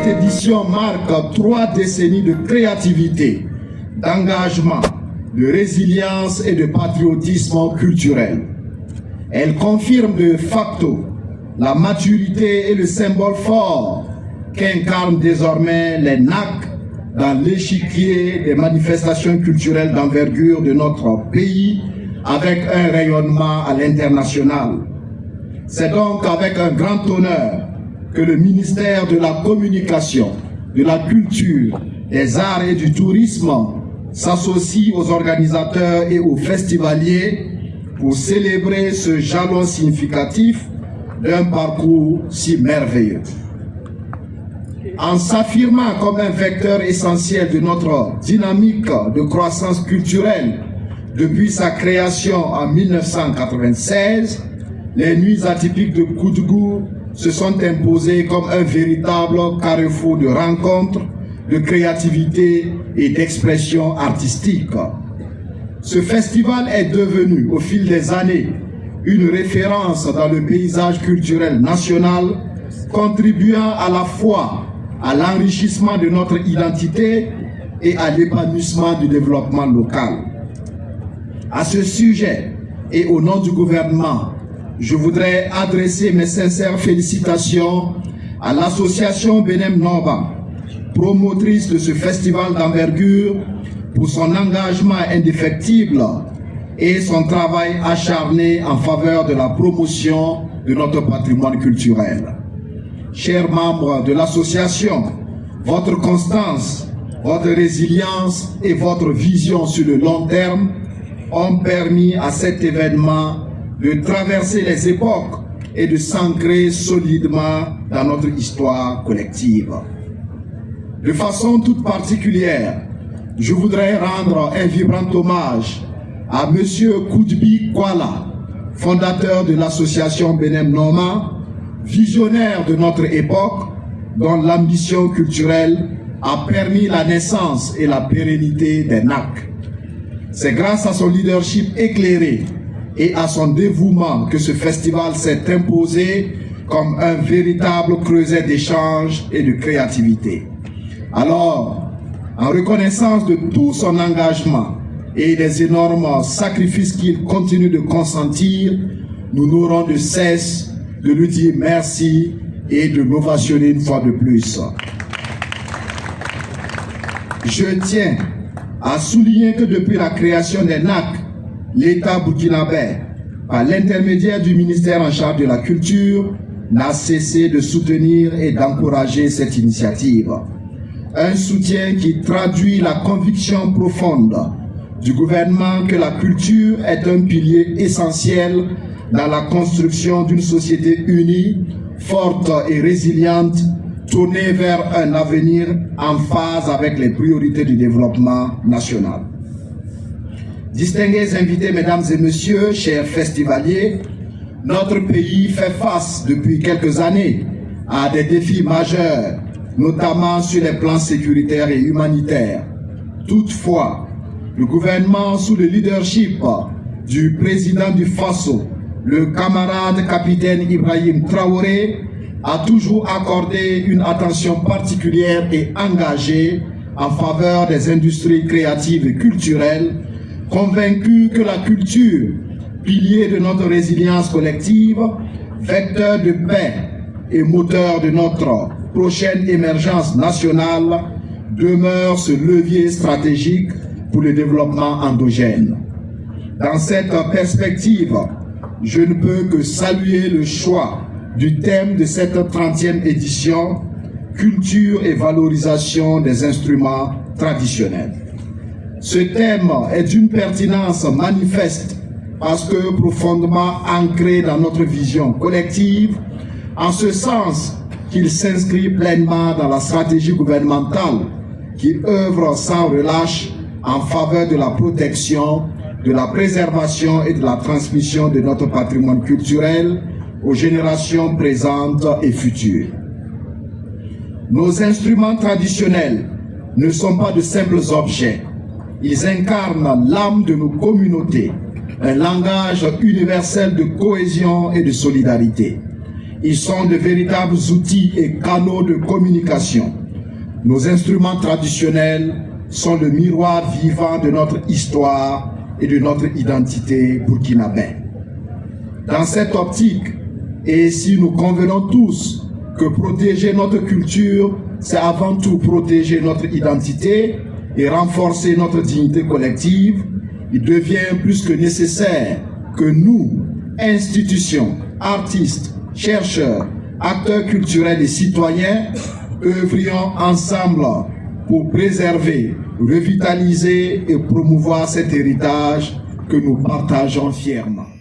Cette édition marque 3 décennies de créativité, d'engagement, de résilience et de patriotisme culturel. Elle confirme de facto la maturité et le symbole fort qu'incarnent désormais les NAC dans l'échiquier des manifestations culturelles d'envergure de notre pays avec un rayonnement à l'international. C'est donc avec un grand honneur que le ministère de la Communication, de la Culture, des Arts et du Tourisme s'associe aux organisateurs et aux festivaliers pour célébrer ce jalon significatif d'un parcours si merveilleux. En s'affirmant comme un vecteur essentiel de notre dynamique de croissance culturelle depuis sa création en 1996, les nuits atypiques de Koudgou se sont imposées comme un véritable carrefour de rencontres, de créativité et d'expression artistique. Ce festival est devenu, au fil des années, une référence dans le paysage culturel national, contribuant à la fois à l'enrichissement de notre identité et à l'épanouissement du développement local. À ce sujet, et au nom du gouvernement, je voudrais adresser mes sincères félicitations à l'association Benem Nova, promotrice de ce festival d'envergure, pour son engagement indéfectible et son travail acharné en faveur de la promotion de notre patrimoine culturel. Chers membres de l'association, votre constance, votre résilience et votre vision sur le long terme ont permis à cet événement de traverser les époques et de s'ancrer solidement dans notre histoire collective. De façon toute particulière, je voudrais rendre un vibrant hommage à M. Koudbi Kwala, fondateur de l'association Benem Noma, visionnaire de notre époque, dont l'ambition culturelle a permis la naissance et la pérennité des NAC. C'est grâce à son leadership éclairé et à son dévouement que ce festival s'est imposé comme un véritable creuset d'échange et de créativité. Alors, en reconnaissance de tout son engagement et des énormes sacrifices qu'il continue de consentir, nous n'aurons de cesse de lui dire merci et de l'ovationner une fois de plus. Je tiens à souligner que depuis la création des NAC, l'État burkinabé, par l'intermédiaire du ministère en charge de la Culture, n'a cessé de soutenir et d'encourager cette initiative. Un soutien qui traduit la conviction profonde du gouvernement que la culture est un pilier essentiel dans la construction d'une société unie, forte et résiliente, tournée vers un avenir en phase avec les priorités du développement national. Distingués invités, mesdames et messieurs, chers festivaliers, notre pays fait face depuis quelques années à des défis majeurs, notamment sur les plans sécuritaires et humanitaires. Toutefois, le gouvernement, sous le leadership du président du Faso, le camarade capitaine Ibrahim Traoré, a toujours accordé une attention particulière et engagée en faveur des industries créatives et culturelles, convaincu que la culture, pilier de notre résilience collective, vecteur de paix et moteur de notre prochaine émergence nationale, demeure ce levier stratégique pour le développement endogène. Dans cette perspective, je ne peux que saluer le choix du thème de cette 30e édition, culture et valorisation des instruments traditionnels. Ce thème est d'une pertinence manifeste parce que profondément ancré dans notre vision collective, en ce sens qu'il s'inscrit pleinement dans la stratégie gouvernementale qui œuvre sans relâche en faveur de la protection, de la préservation et de la transmission de notre patrimoine culturel aux générations présentes et futures. Nos instruments traditionnels ne sont pas de simples objets. Ils incarnent l'âme de nos communautés, un langage universel de cohésion et de solidarité. Ils sont de véritables outils et canaux de communication. Nos instruments traditionnels sont le miroir vivant de notre histoire et de notre identité burkinabé. Dans cette optique, et si nous convenons tous que protéger notre culture, c'est avant tout protéger notre identité et renforcer notre dignité collective, il devient plus que nécessaire que nous, institutions, artistes, chercheurs, acteurs culturels et citoyens, œuvrions ensemble pour préserver, revitaliser et promouvoir cet héritage que nous partageons fièrement.